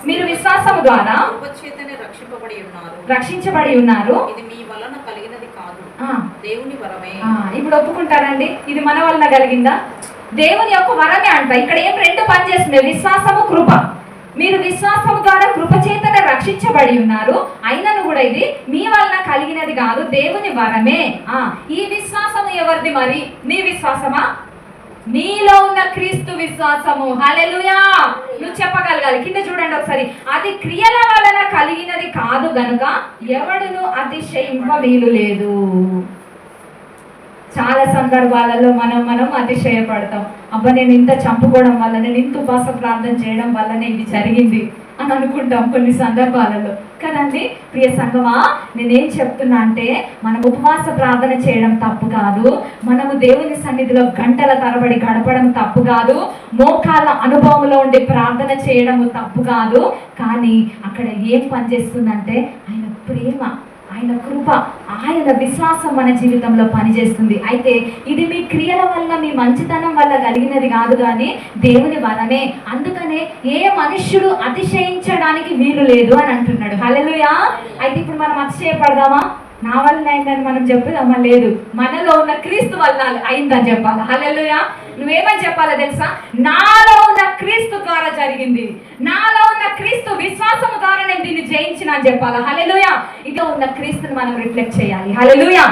మీరు విశ్వాసము ద్వారా రక్షించబడి ఉన్నారు. ఇది మీ వలన కలిగినది కాదు, దేవుని వరమే. ఇప్పుడు ఒప్పుకుంటారండి, ఇది మన వలన కలిగిందా? దేవుని యొక్క వరమే అంట. ఇక్కడ ఏం రెండు పని చేస్తుంది, విశ్వాసము కృప. మీరు విశ్వాసము ద్వారా కృపచేతనే రక్షించబడి ఉన్నారు, అయినను కూడా ఇది మీ వలన కలిగినది కాదు, దేవుని వరమే. ఈ విశ్వాసము ఎవరిది మరి? నీ విశ్వాసమా? నీలో ఉన్న క్రీస్తు విశ్వాసము. హల్లెలూయా! నువ్వు చెప్పగలగాలి. కింద చూడండి ఒకసారి, అది క్రియల వలన కలిగినది కాదు గనుక ఎవడును అతిశయింప వీలు లేదు. చాలా సందర్భాలలో మనం అతిశయపడతాం. అబ్బా, నేను ఇంత చంపుకోవడం వల్ల, నేను ఇంత ఉపవాస ప్రార్థన చేయడం వల్లనే ఇది జరిగింది అని అనుకుంటాం కొన్ని సందర్భాలలో కదండి. ప్రియ సంగమా, నేనేం చెప్తున్నా అంటే, మనం ఉపవాస ప్రార్థన చేయడం తప్పు కాదు, మనము దేవుని సన్నిధిలో గంటల తరబడి గడపడం తప్పు కాదు, మోకాళ్ళ అనుభవంలో ఉండి ప్రార్థన చేయడము తప్పు కాదు. కానీ అక్కడ ఏం పనిచేస్తుందంటే ఆయన ప్రేమ, ఆయన కృప, ఆయన విశ్వాసం మన జీవితంలో పనిచేస్తుంది. అయితే ఇది మీ క్రియల వల్ల, మీ మంచితనం వల్ల కలిగినది కాదు, కానీ దేవుని వరమే. అందుకనే ఏ మనుష్యుడు అతిశయించడానికి వీలు లేదు అని అంటున్నాడు. హల్లెలూయా! అయితే ఇప్పుడు మనం అతిశయపడదామా? నా వల్ల అయిందని మనం చెప్పుదామా? లేదు, మనలో ఉన్న క్రీస్తు వల్ల అయిందని చెప్పాలి. హల్లెలూయా! నువ్వేమని చెప్పాలో తెలుసా? నాలో ఉన్న క్రీస్తు ద్వారా జరిగింది, నాలో ఉన్న క్రీస్తు విశ్వాసము ద్వారా నేను దీన్ని జయించిన అని చెప్పాలి. హల్లెలూయా! ఇదో ఉన్న క్రీస్తుని మనం రిఫ్లెక్ట్ చేయాలి. హల్లెలూయా!